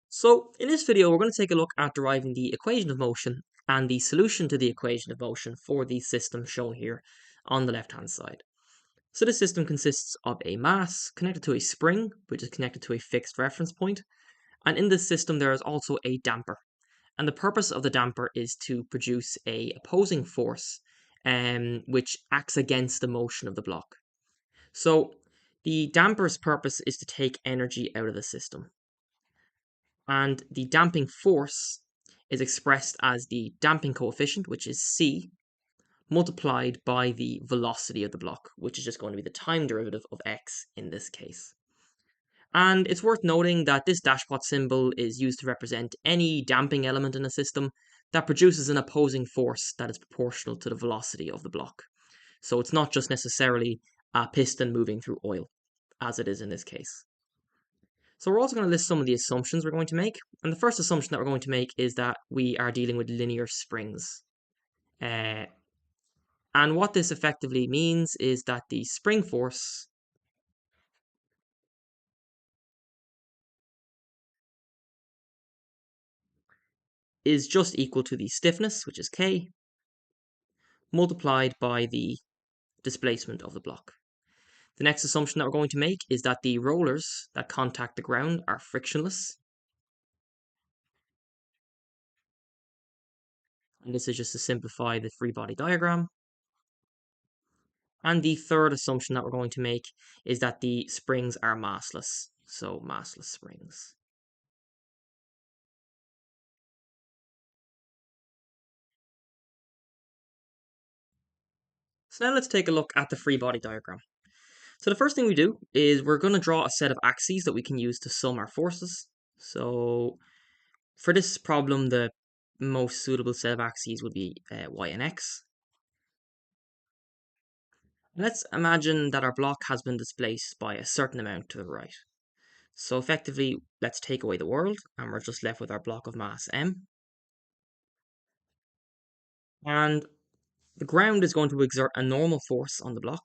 So in this video, we're going to take a look at deriving the equation of motion and the solution to the equation of motion for the system shown here on the left-hand side. So this system consists of a mass connected to a spring, which is connected to a fixed reference point. And in this system, there is also a damper. And the purpose of the damper is to produce a opposing force, which acts against the motion of the block. So the damper's purpose is to take energy out of the system. And the damping force is expressed as the damping coefficient, which is c, multiplied by the velocity of the block, which is just going to be the time derivative of x in this case. And it's worth noting that this dashpot symbol is used to represent any damping element in a system that produces an opposing force that is proportional to the velocity of the block. So it's not just necessarily a piston moving through oil, as it is in this case. So we're also going to list some of the assumptions we're going to make. And the first assumption that we're going to make is that we are dealing with linear springs. And what this effectively means is that the spring force is just equal to the stiffness, which is K, multiplied by the displacement of the block. The next assumption that we're going to make is that the rollers that contact the ground are frictionless. And this is just to simplify the free body diagram. And the third assumption that we're going to make is that the springs are massless. So massless springs. So now let's take a look at the free body diagram. So the first thing we do is we're going to draw a set of axes that we can use to sum our forces. So for this problem, the most suitable set of axes would be y and x. Let's imagine that our block has been displaced by a certain amount to the right. So effectively, let's take away the world, and we're just left with our block of mass m. And the ground is going to exert a normal force on the block.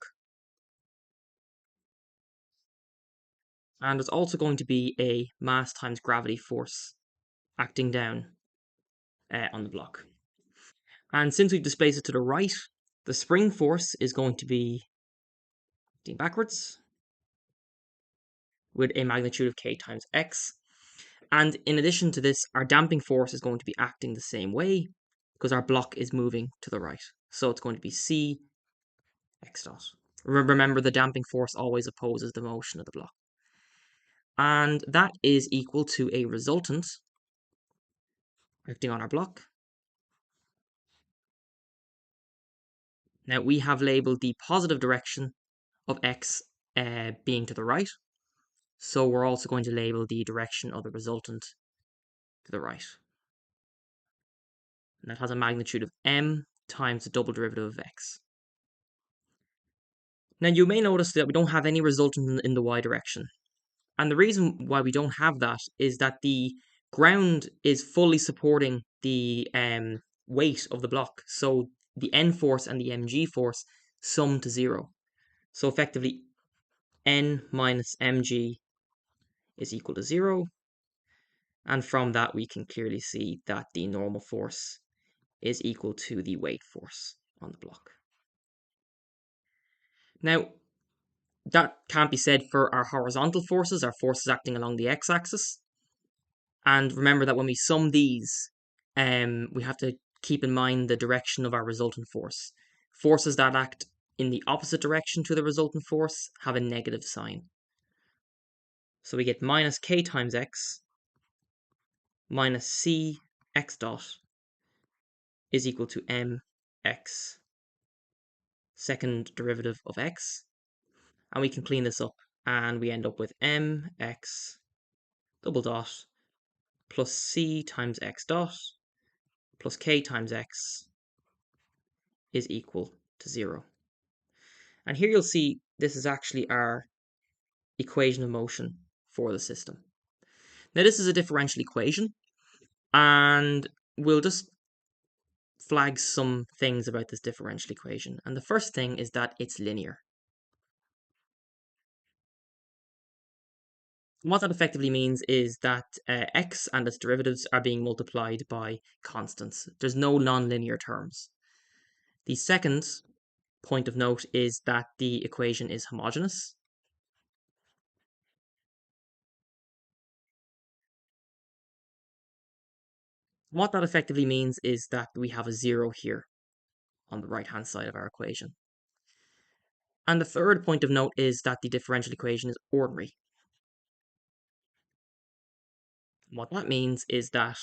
And there's also going to be a mass times gravity force acting down on the block. And since we've displaced it to the right, the spring force is going to be acting backwards with a magnitude of k times x. And in addition to this, our damping force is going to be acting the same way because our block is moving to the right. So it's going to be c x dot. Remember, the damping force always opposes the motion of the block. And that is equal to a resultant acting on our block. Now we have labeled the positive direction of x being to the right. So we're also going to label the direction of the resultant to the right. And that has a magnitude of m times the double derivative of x. Now you may notice that we don't have any resultant in the y direction. And the reason why we don't have that is that the ground is fully supporting the weight of the block. So the N force and the mg force sum to 0. So effectively, N minus mg is equal to 0. And from that, we can clearly see that the normal force is equal to the weight force on the block. Now, that can't be said for our horizontal forces, our forces acting along the x-axis. And remember that when we sum these, we have to keep in mind the direction of our resultant force. Forces that act in the opposite direction to the resultant force have a negative sign. So we get minus k times x minus c x dot is equal to mx, second derivative of x. And we can clean this up, and we end up with mx double dot plus c times x dot plus k times x is equal to 0. And here you'll see this is actually our equation of motion for the system. Now this is a differential equation, and we'll just flag some things about this differential equation. And the first thing is that it's linear. What that effectively means is that x and its derivatives are being multiplied by constants. There's no nonlinear terms. The second point of note is that the equation is homogeneous. What that effectively means is that we have a zero here on the right hand side of our equation. And the third point of note is that the differential equation is ordinary. What that means is that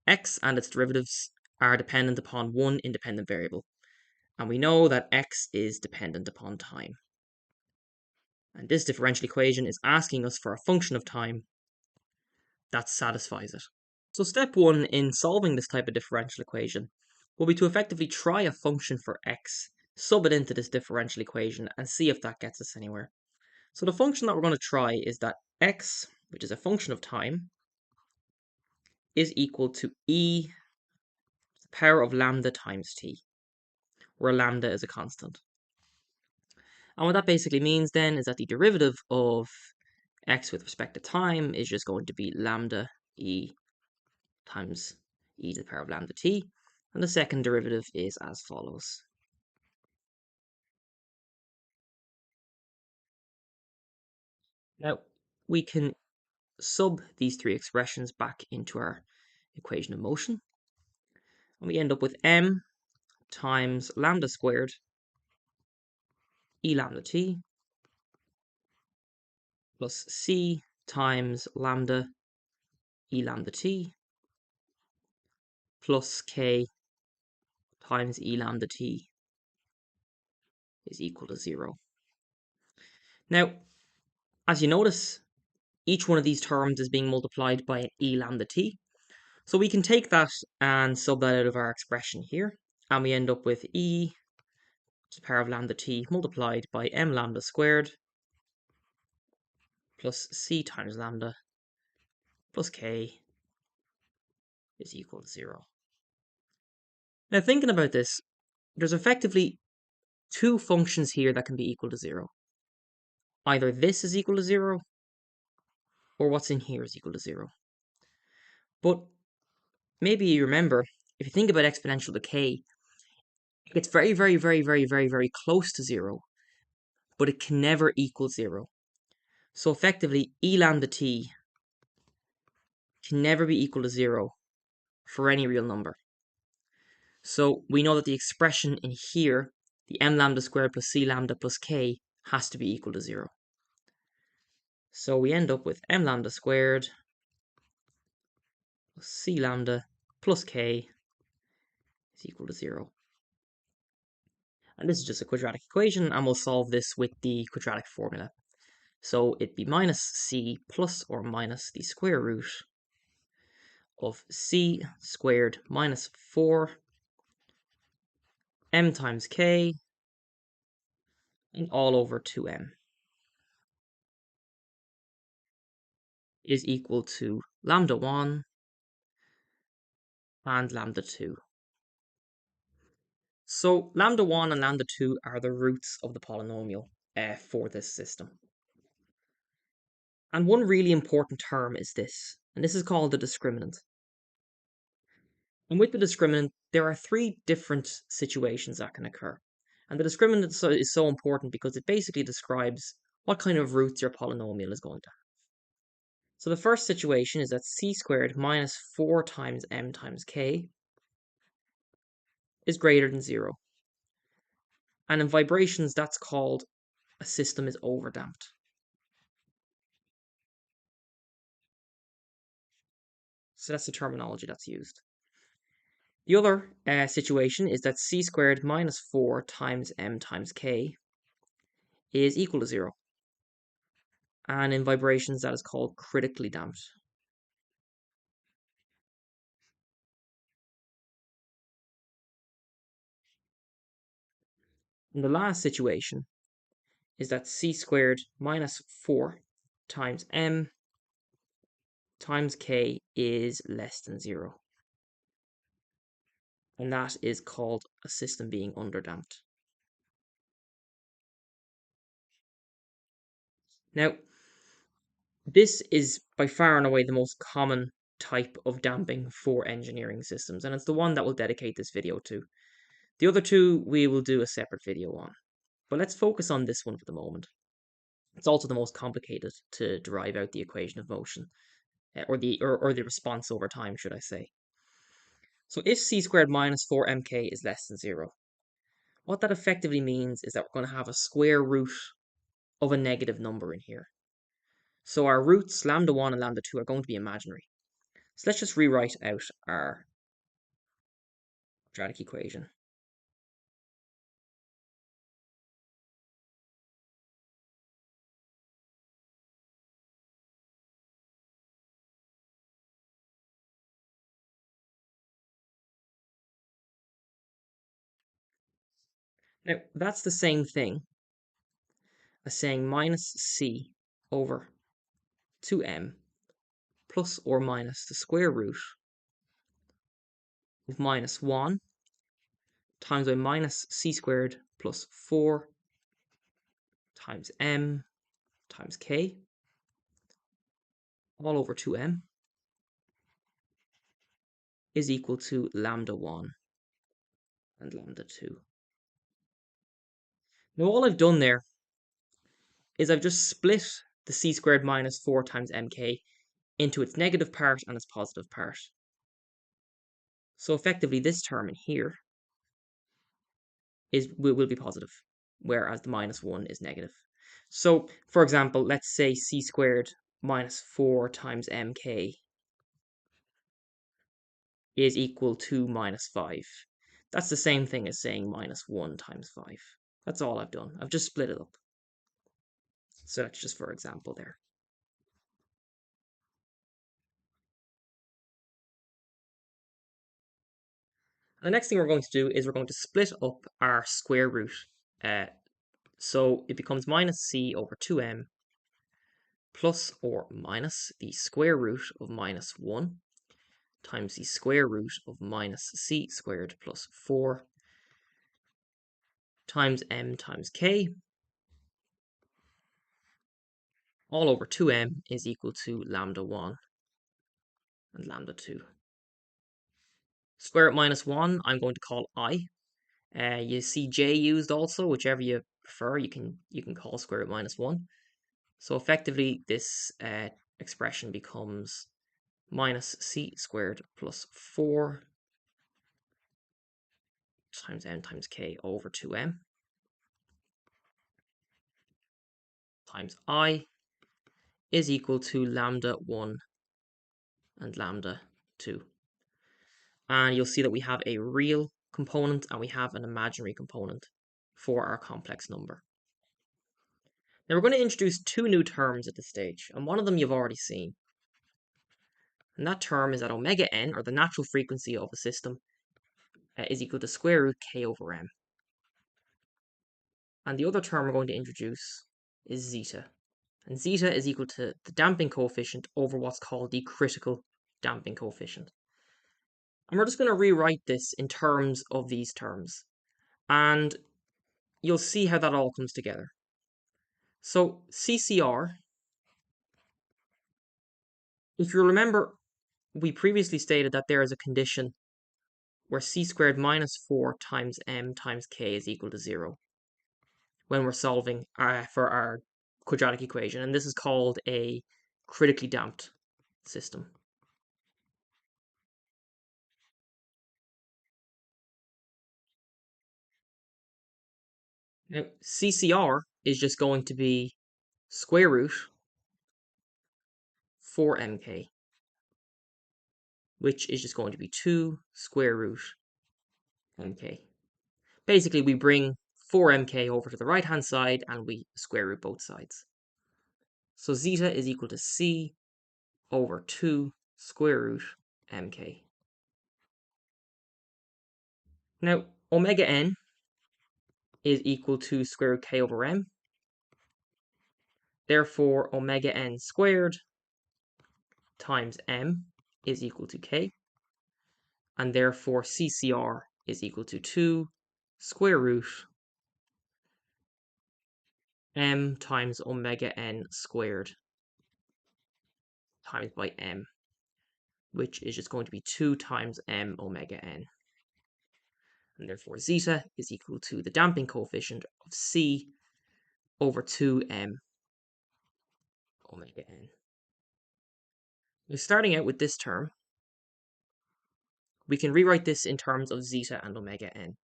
x and its derivatives are dependent upon one independent variable. And we know that x is dependent upon time. And this differential equation is asking us for a function of time that satisfies it. So step one in solving this type of differential equation will be to effectively try a function for x, sub it into this differential equation, and see if that gets us anywhere. So the function that we're going to try is that x, which is a function of time, is equal to e to the power of lambda times t, where lambda is a constant. And what that basically means then is that the derivative of x with respect to time is just going to be lambda e times e to the power of lambda t. And the second derivative is as follows. Now, we can sub these three expressions back into our equation of motion. And we end up with m times lambda squared e lambda t plus c times lambda e lambda t plus k times e lambda t is equal to 0. Now, as you notice, each one of these terms is being multiplied by an e lambda t. So we can take that and sub that out of our expression here. And we end up with e to the power of lambda t multiplied by m lambda squared plus c times lambda plus k is equal to 0. Now thinking about this, there's effectively two functions here that can be equal to 0. Either this is equal to 0 or what's in here is equal to 0. But maybe you remember, if you think about exponential decay, it gets very, very, very, very, very, very close to 0, but it can never equal 0. So effectively, e lambda t can never be equal to 0 for any real number. So we know that the expression in here, the m lambda squared plus c lambda plus k, has to be equal to 0. So we end up with m lambda squared plus c lambda plus k is equal to 0. And this is just a quadratic equation, and we'll solve this with the quadratic formula. So it'd be minus c plus or minus the square root of c squared minus 4 m times k and all over 2m is equal to lambda 1 and lambda 2. So lambda 1 and lambda 2 are the roots of the polynomial for this system. And one really important term is this, and this is called the discriminant. And with the discriminant, there are three different situations that can occur. And the discriminant is so important because it basically describes what kind of roots your polynomial is going to have. So the first situation is that c squared minus 4 times m times k is greater than 0. And in vibrations, that's called a system is overdamped. So that's the terminology that's used. The other situation is that c squared minus 4 times m times k is equal to 0. And in vibrations, that is called critically damped. And the last situation is that c squared minus 4 times m times k is less than 0. And that is called a system being underdamped. Now, This is by far and away the most common type of damping for engineering systems, and it's the one that we'll dedicate this video to. The other two we will do a separate video on, but let's focus on this one for the moment. It's also the most complicated to derive out the equation of motion, or the response over time, should I say. So if c squared minus 4mk is less than 0, what that effectively means is that we're going to have a square root of a negative number in here. So our roots, lambda 1 and lambda 2, are going to be imaginary. So let's just rewrite out our quadratic equation. Now, that's the same thing as saying minus c over 2m plus or minus the square root of minus 1 times by minus c squared plus 4 times m times k all over 2m is equal to lambda 1 and lambda 2. Now all I've done there is I've just split the c squared minus 4 times mk into its negative part and its positive part. So effectively this term in here will be positive, whereas the minus 1 is negative. So, for example, let's say c squared minus 4 times mk is equal to minus 5. That's the same thing as saying minus 1 times 5. That's all I've done. I've just split it up. So that's just for example there. The next thing we're going to do is we're going to split up our square root. So it becomes minus c over 2m plus or minus the square root of minus 1 times the square root of minus c squared plus 4 times m times k all over 2m is equal to lambda 1 and lambda 2. Square root minus 1 I'm going to call I. You see j used also, whichever you prefer, you can call square root minus 1. So effectively this expression becomes minus c squared plus 4 times m times k over 2m times I is equal to lambda 1 and lambda 2. And you'll see that we have a real component and we have an imaginary component for our complex number. Now we're going to introduce two new terms at this stage, and one of them you've already seen. And that term is that omega n, or the natural frequency of a system, is equal to square root k over m. And the other term we're going to introduce is zeta. And zeta is equal to the damping coefficient over what's called the critical damping coefficient. And we're just going to rewrite this in terms of these terms. And you'll see how that all comes together. So CCR, if you remember, we previously stated that there is a condition where c squared minus 4 times m times k is equal to 0 when we're solving for our quadratic equation. And this is called a critically damped system. Now, CCR is just going to be square root 4mk, which is just going to be 2 square root mk. Basically, we bring 4mk over to the right-hand side and we square root both sides. So zeta is equal to c over 2 square root mk. Now, omega n is equal to square root k over m. Therefore, omega n squared times m is equal to k. And therefore, CCR is equal to 2 square root m times omega n squared. times by m, which is just going to be 2 times m omega n. And therefore zeta is equal to the damping coefficient of c over 2m omega n. Now, starting out with this term, we can rewrite this in terms of zeta and omega n.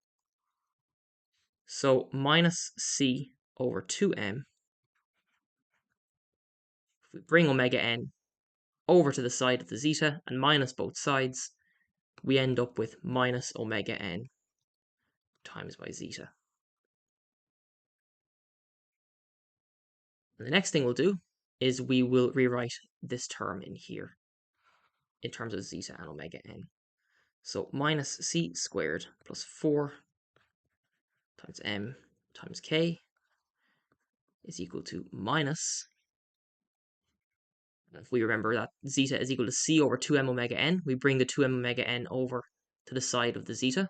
So minus c over 2m. If we bring omega n over to the side of the zeta and minus both sides, we end up with minus omega n times by zeta. And the next thing we'll do is we will rewrite this term in here in terms of zeta and omega n. So minus c squared plus 4 times m times k is equal to minus, if we remember that zeta is equal to c over 2m omega n, we bring the 2m omega n over to the side of the zeta.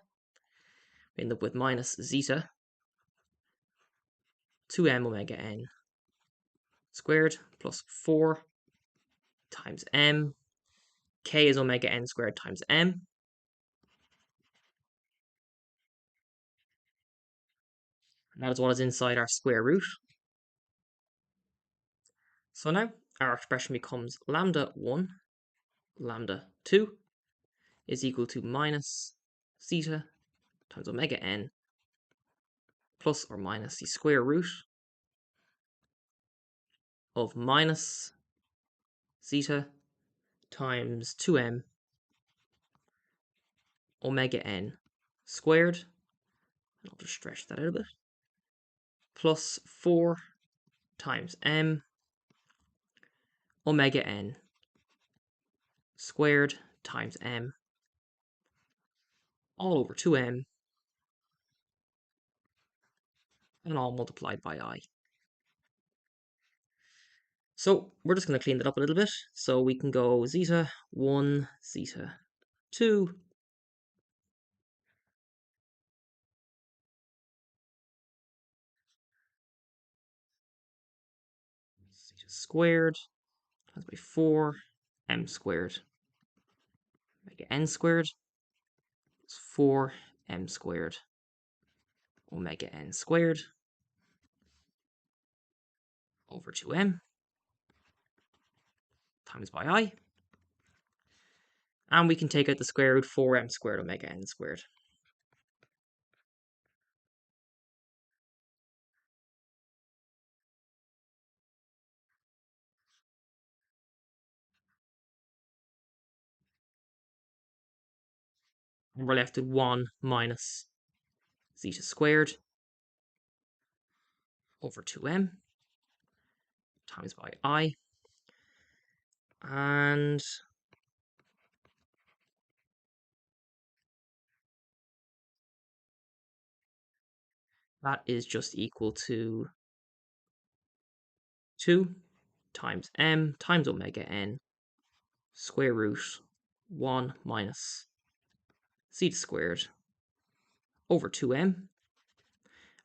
We end up with minus zeta 2m omega n squared plus 4 times m. K is omega n squared times m. And that is what is inside our square root. So now our expression becomes lambda 1, lambda 2 is equal to minus zeta times omega n plus or minus the square root of minus zeta times 2m omega n squared, and I'll just stretch that out a bit, plus 4 times m omega n squared times m all over 2m and all multiplied by I. So we're just going to clean that up a little bit. So we can go zeta 1, zeta 2, zeta squared times by 4 m squared omega n squared is 4 m squared omega n squared over 2m times by I. And we can take out the square root 4m squared omega n squared. And we're left with 1 minus zeta squared over 2m times by I. And that is just equal to 2 times m times omega n square root 1 minus zeta squared over 2m.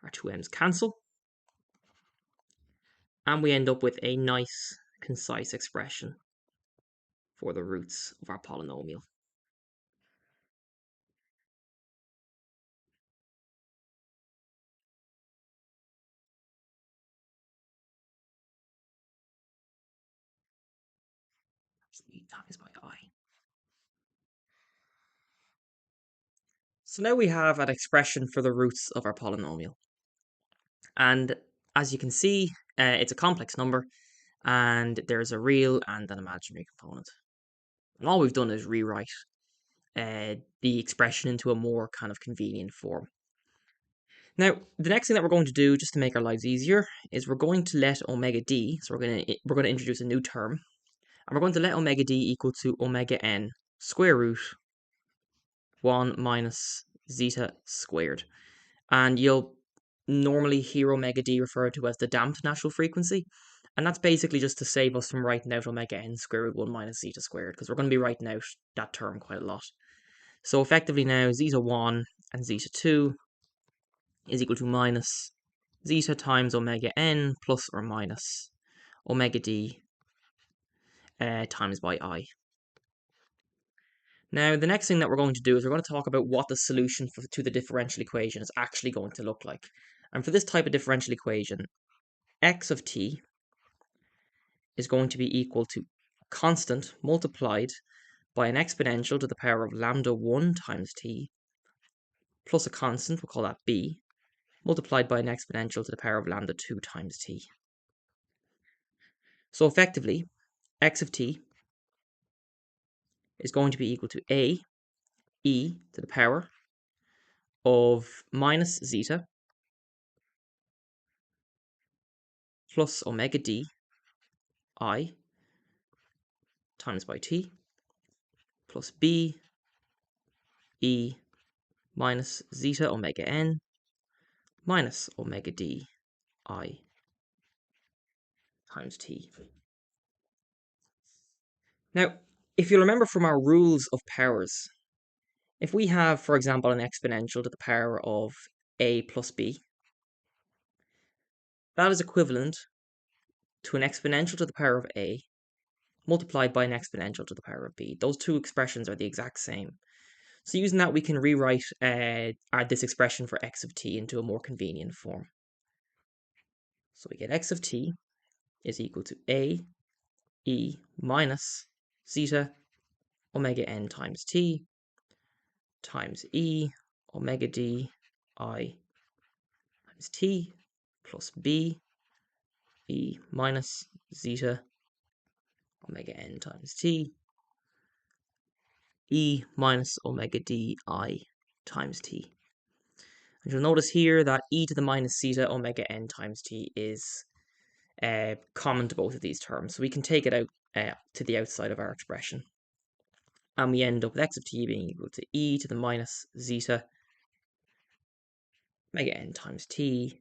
Our 2m's cancel. And we end up with a nice, concise expression for the roots of our polynomial. Times by I. So now we have an expression for the roots of our polynomial. And as you can see, it's a complex number, and there's a real and an imaginary component. And all we've done is rewrite the expression into a more kind of convenient form. Now, the next thing that we're going to do, just to make our lives easier, is we're going to let omega d, so we're going to introduce a new term, and we're going to let omega d equal to omega n square root 1 minus zeta squared. And you'll normally hear omega d referred to as the damped natural frequency, and that's basically just to save us from writing out omega n square root 1 minus zeta squared, because we're going to be writing out that term quite a lot. So effectively now, zeta 1 and zeta 2 is equal to minus zeta times omega n plus or minus omega d times by I. Now, the next thing that we're going to do is we're going to talk about what the solution to the differential equation is actually going to look like. And for this type of differential equation, x of t is going to be equal to constant multiplied by an exponential to the power of lambda 1 times t plus a constant, we'll call that b, multiplied by an exponential to the power of lambda 2 times t. So effectively, x of t is going to be equal to a e to the power of minus zeta plus omega d I times by t plus b e minus zeta omega n minus omega d I times t. Now, if you remember from our rules of powers, if we have, for example, an exponential to the power of a plus b, that is equivalent to an exponential to the power of a multiplied by an exponential to the power of b. Those two expressions are the exact same. So using that, we can rewrite this expression for x of t into a more convenient form. So we get x of t is equal to a e minus zeta omega n times t times e omega d I times t plus b e minus zeta omega n times t e minus omega d I times t. And you'll notice here that e to the minus zeta omega n times t is common to both of these terms. So we can take it out to the outside of our expression. And we end up with x of t being equal to e to the minus zeta omega n times t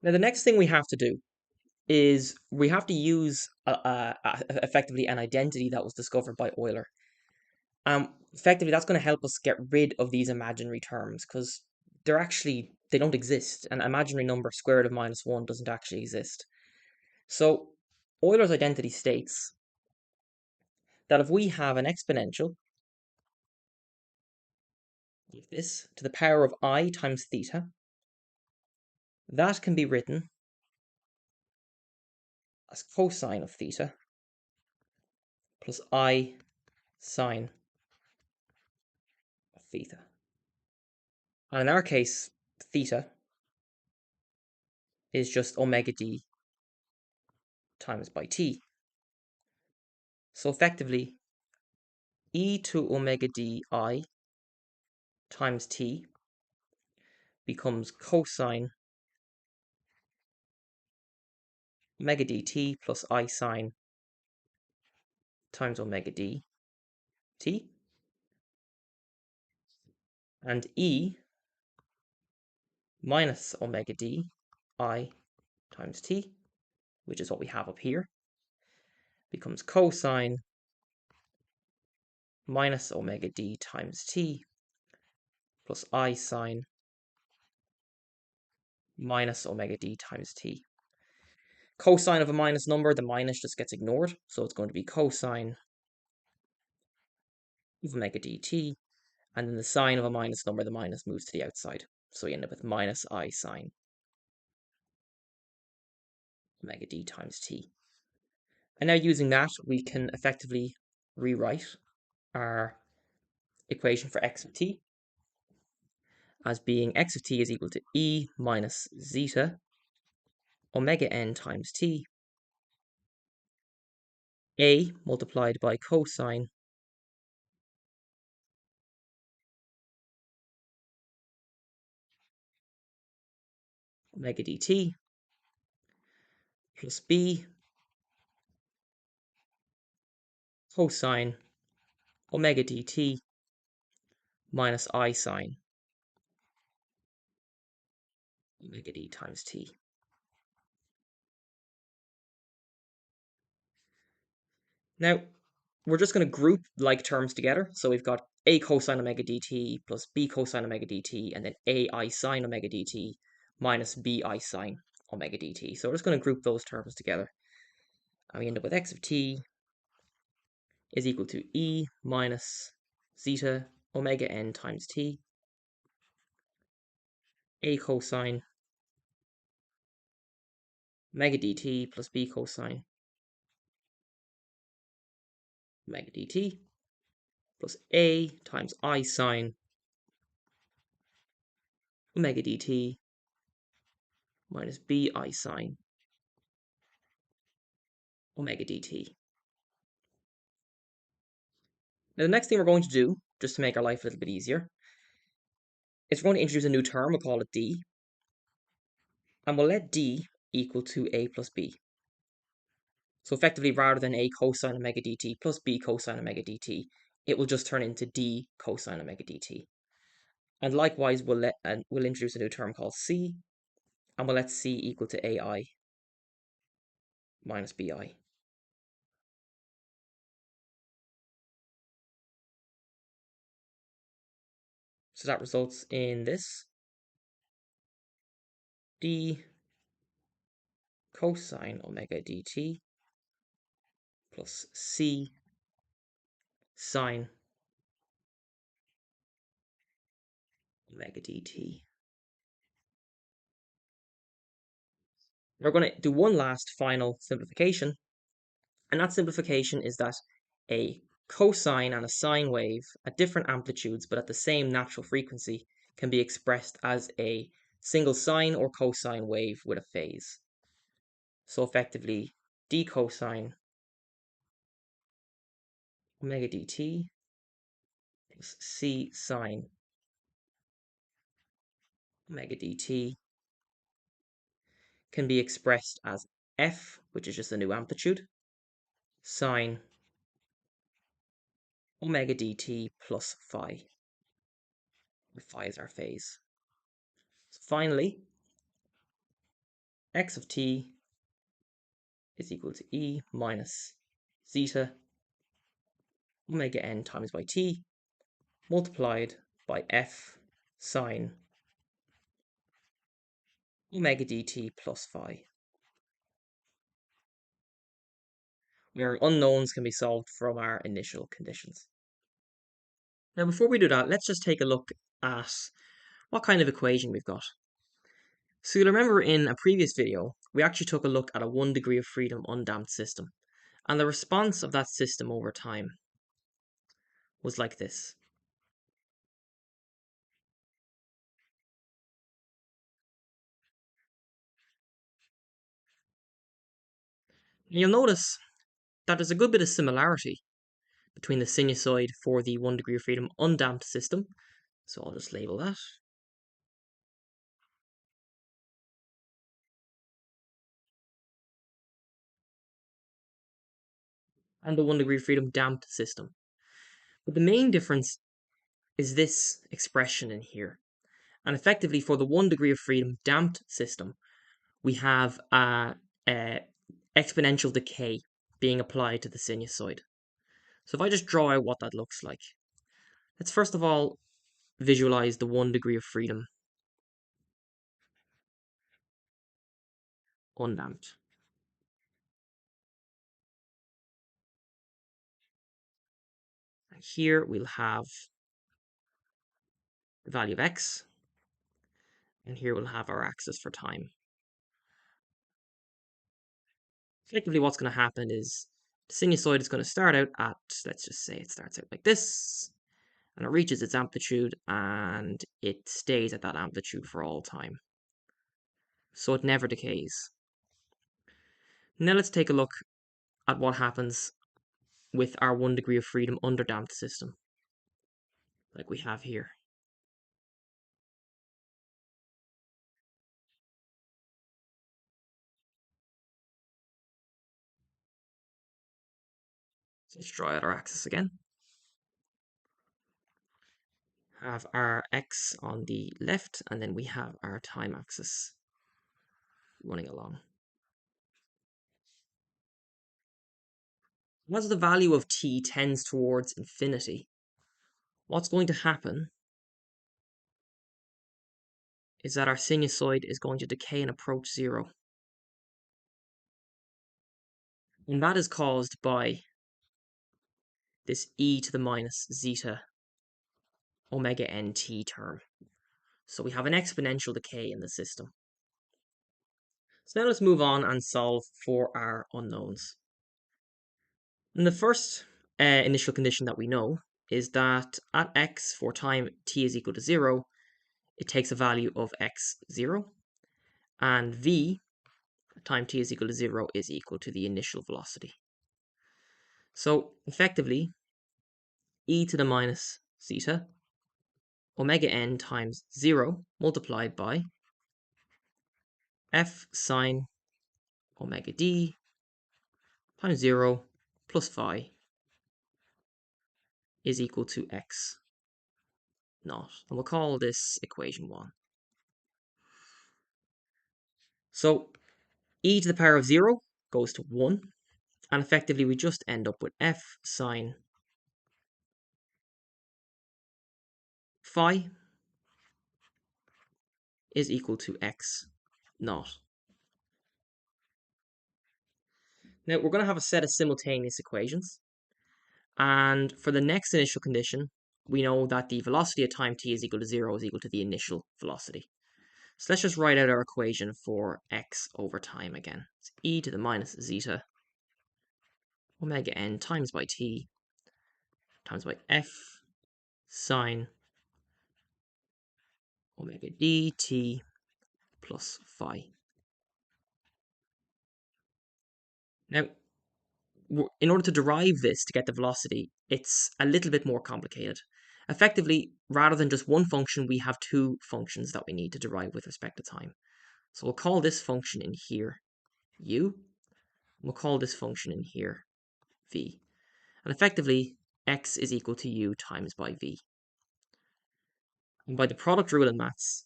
Now the next thing we have to do is we have to use effectively an identity that was discovered by Euler. Effectively, that's going to help us get rid of these imaginary terms because they don't exist. An imaginary number square root of minus 1 doesn't actually exist. So Euler's identity states that if we have an exponential, like this, to the power of I times theta, that can be written as cosine of theta plus I sine of theta. And in our case, theta is just omega d times by t. So effectively, e to omega d I times t becomes cosine omega dt plus I sine times omega d t. And e minus omega d I times t, which is what we have up here, becomes cosine minus omega d times t plus I sine minus omega d times t. Cosine of a minus number, the minus just gets ignored, so it's going to be cosine of omega dt, and then the sine of a minus number, the minus moves to the outside. So we end up with minus I sine omega d times t. And now using that, we can effectively rewrite our equation for x of t as being x of t is equal to e minus zeta omega n times t, a multiplied by cosine omega dt plus b cosine omega dt minus I sine omega d times t. Now, we're just going to group like terms together. So we've got a cosine omega dt plus b cosine omega dt, and then ai sine omega dt minus bi sine omega dt. So we're just going to group those terms together. And we end up with x of t is equal to e minus zeta omega n times t, a cosine omega dt plus b cosine omega dt plus a times I sine omega dt minus bi sine omega dt. Now the next thing we're going to do, just to make our life a little bit easier, is we're going to introduce a new term. We'll call it d, and we'll let d equal to a plus b. So effectively, rather than a cosine omega dt plus b cosine omega dt, it will just turn into d cosine omega dt. And likewise, we'll introduce a new term called c, and we'll let c equal to ai minus bi. So that results in this d cosine omega dt plus c sine omega dt. We're going to do one last final simplification, and that simplification is that a cosine and a sine wave at different amplitudes but at the same natural frequency can be expressed as a single sine or cosine wave with a phase. So effectively, d cosine omega dt plus c sine omega dt can be expressed as f, which is just a new amplitude, sine omega dt plus phi, where phi is our phase. So finally, x of t is equal to e minus zeta omega n times by t multiplied by f sine omega dt plus phi, where unknowns can be solved from our initial conditions. Now, before we do that, let's just take a look at what kind of equation we've got. So you'll remember in a previous video, we actually took a look at a 1 degree of freedom undamped system, and the response of that system over time was like this. And you'll notice that there's a good bit of similarity between the sinusoid for the 1 degree of freedom undamped system, so I'll just label that, and the 1 degree of freedom damped system. But the main difference is this expression in here. And effectively, for the 1 degree of freedom damped system, we have a exponential decay being applied to the sinusoid. So if I just draw out what that looks like, let's first of all visualize the 1 degree of freedom undamped. And here we'll have the value of x, and here we'll have our axis for time. Effectively, what's going to happen is the sinusoid is going to start out at, let's just say it starts out like this, and it reaches its amplitude, and it stays at that amplitude for all time. So it never decays. Now let's take a look at what happens with our 1 degree of freedom underdamped system, like we have here. So let's draw out our axis again. Have our x on the left, and then we have our time axis running along. As the value of t tends towards infinity, what's going to happen is that our sinusoid is going to decay and approach zero. And that is caused by this e to the minus zeta omega nt term. So we have an exponential decay in the system. So now let's move on and solve for our unknowns. And the first initial condition that we know is that at x for time t is equal to 0, it takes a value of x0, and v for time t is equal to 0 is equal to the initial velocity. So effectively, e to the minus zeta omega n times 0 multiplied by f sine omega d times 0 plus phi is equal to x naught. And we'll call this equation 1. So e to the power of 0 goes to 1, and effectively we just end up with f sine phi is equal to x naught. Now we're going to have a set of simultaneous equations, and for the next initial condition, we know that the velocity at time t is equal to 0 is equal to the initial velocity. So let's just write out our equation for x over time again. It's e to the minus zeta omega n times by t times by f sine omega dt plus phi. Now, in order to derive this to get the velocity, it's a little bit more complicated. Effectively, rather than just one function, we have two functions that we need to derive with respect to time. So we'll call this function in here u. We'll call this function in here v. And effectively, x is equal to u times by v. And by the product rule in maths,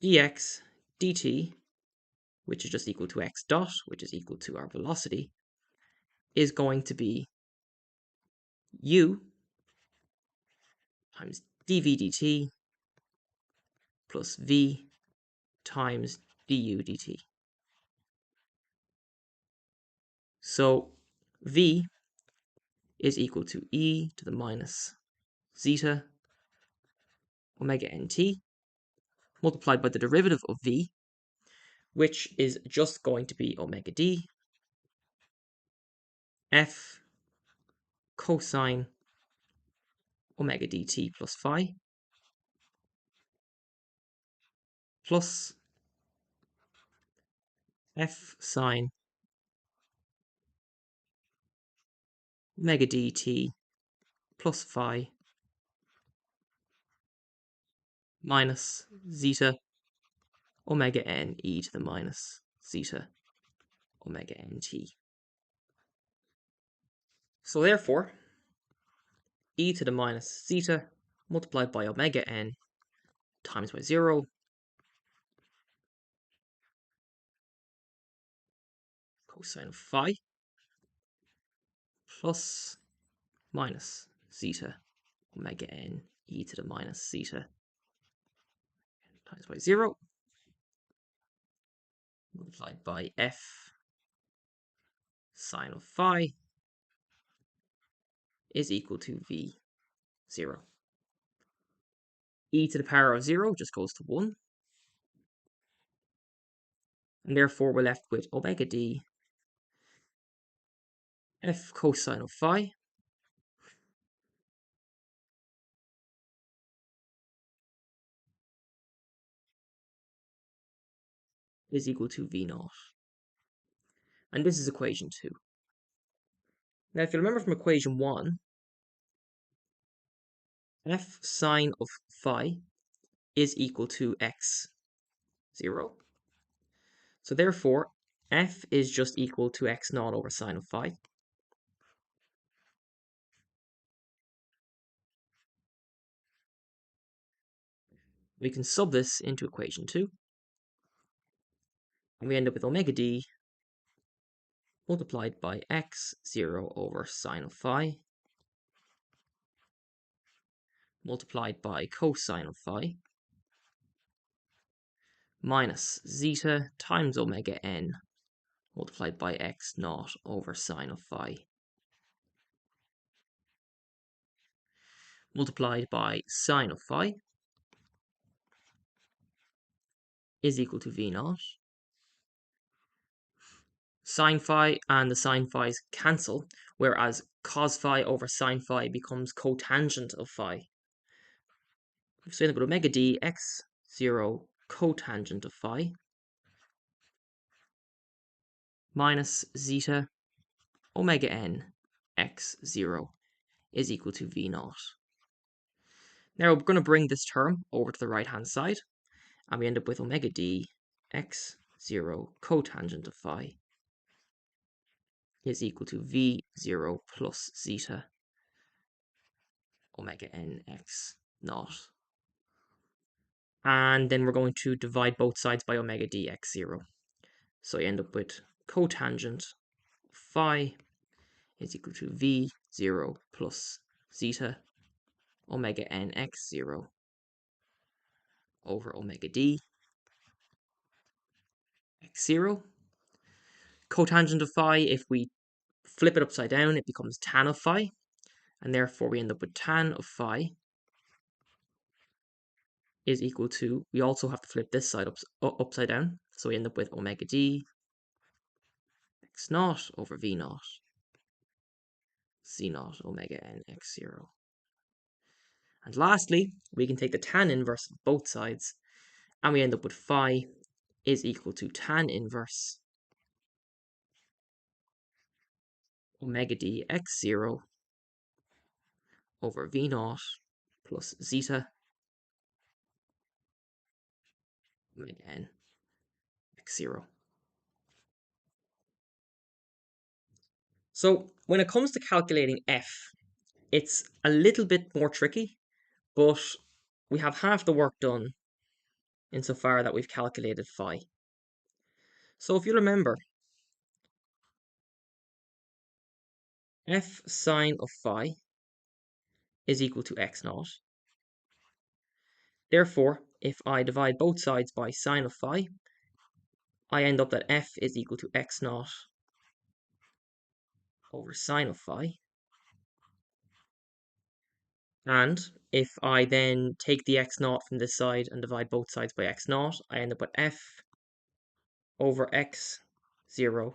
dx dt, which is just equal to x dot, which is equal to our velocity, is going to be u times dv dt plus v times du dt. So v is equal to e to the minus zeta omega nt multiplied by the derivative of v, which is just going to be omega d f cosine omega dt plus phi plus f sine omega dt plus phi minus zeta omega n e to the minus zeta omega nt. So therefore, e to the minus zeta multiplied by omega n times by 0 cosine of phi plus minus zeta omega n e to the minus zeta times by 0 multiplied by f sine of phi is equal to v0. E to the power of 0 just goes to 1, and therefore we're left with omega d f cosine of phi is equal to v0. And this is equation 2. Now if you remember from equation 1, f sine of phi is equal to x0. So therefore, f is just equal to x0 over sine of phi. We can sub this into equation 2, and we end up with omega d multiplied by x0 over sine of phi multiplied by cosine of phi minus zeta times omega n multiplied by x naught over sine of phi multiplied by sine of phi is equal to v naught. Sine phi and the sine phi's cancel, whereas cos phi over sine phi becomes cotangent of phi. So end up with omega d x0 cotangent of phi minus zeta omega n x0 is equal to v naught. Now we're going to bring this term over to the right hand side, and we end up with omega d x0 cotangent of phi is equal to v0 plus zeta omega n x naught. And then we're going to divide both sides by omega d x0. So you end up with cotangent phi is equal to v0 plus zeta omega n x0 over omega d x0. Cotangent of phi, if we flip it upside down, it becomes tan of phi, and therefore we end up with tan of phi is equal to, we also have to flip this side upside down, so we end up with omega d x naught over v naught c naught omega n x0. And lastly, we can take the tan inverse of both sides, and we end up with phi is equal to tan inverse omega d x0 over v naught plus zeta omega n x0. So when it comes to calculating f, it's a little bit more tricky, but we have half the work done insofar that we've calculated phi. So if you remember, f sine of phi is equal to x naught. Therefore, if I divide both sides by sine of phi, I end up that f is equal to x naught over sine of phi. And if I then take the x naught from this side and divide both sides by x naught, I end up with f over x0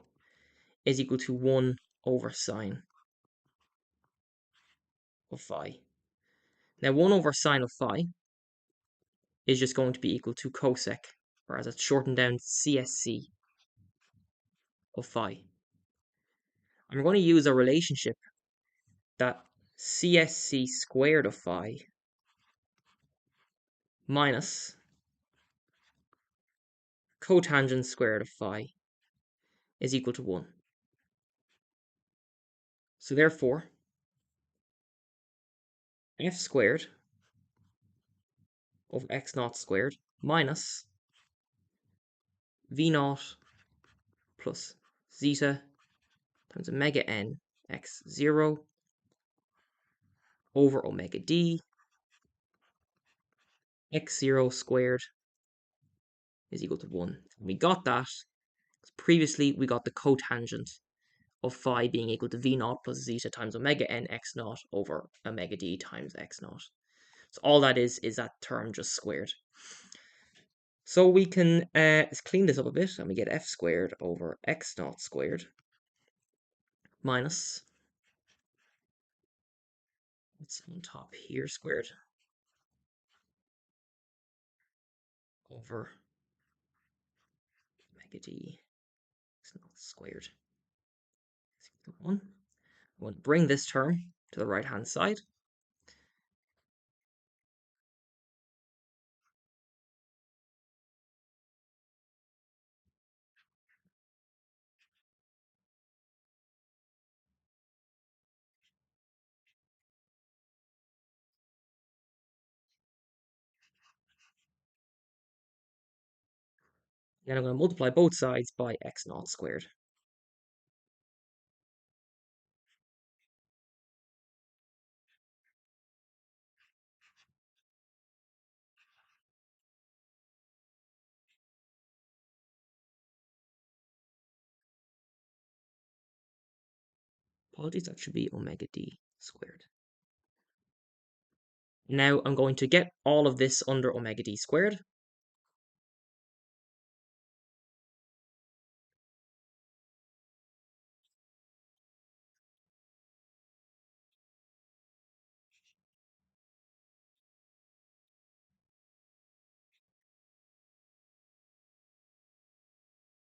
is equal to 1 over sine of phi. Now 1 over sine of phi is just going to be equal to cosec, whereas it's shortened down CSC of phi. I'm going to use a relationship that CSC squared of phi minus cotangent squared of phi is equal to 1. So therefore, f squared over x naught squared minus v naught plus zeta times omega n x0 over omega d x0 squared is equal to 1. And we got that because previously we got the cotangent of phi being equal to v naught plus zeta times omega n x naught over omega d times x naught. So all that is that term just squared. So we can clean this up a bit, and we get f squared over x naught squared minus, what's on top here, squared over omega d x naught squared is equal to 1. I want to bring this term to the right hand side. Then I'm going to multiply both sides by x naught squared. Apologies, that should be omega d squared. Now I'm going to get all of this under omega d squared.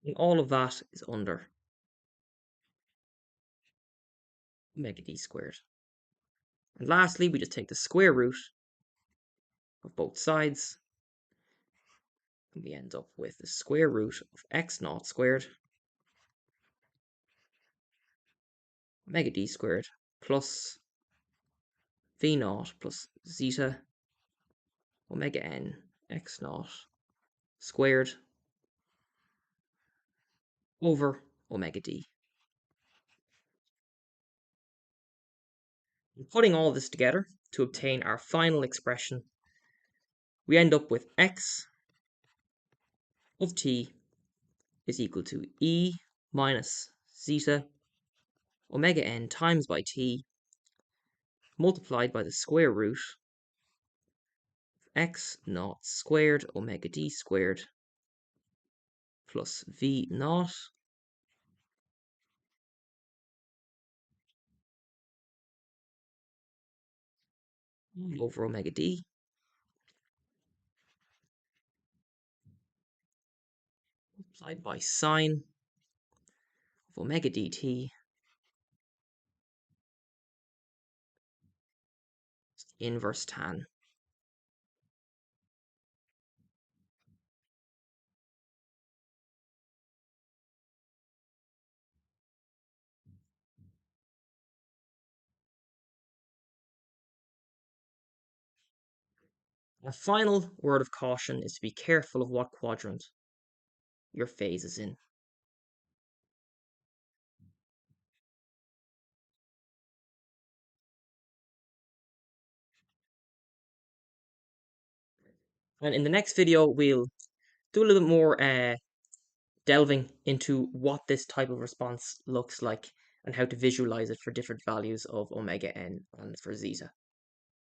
And all of that is under omega d squared. And lastly, we just take the square root of both sides, and we end up with the square root of x naught squared omega d squared plus v naught plus zeta omega n x naught squared over omega d. And putting all this together to obtain our final expression, we end up with x of t is equal to e minus zeta omega n times by t multiplied by the square root of x naught squared omega d squared plus v naught over omega d multiplied by sine of omega dt inverse tan. A final word of caution is to be careful of what quadrant your phase is in. And in the next video, we'll do a little bit more delving into what this type of response looks like and how to visualize it for different values of omega n and for zeta.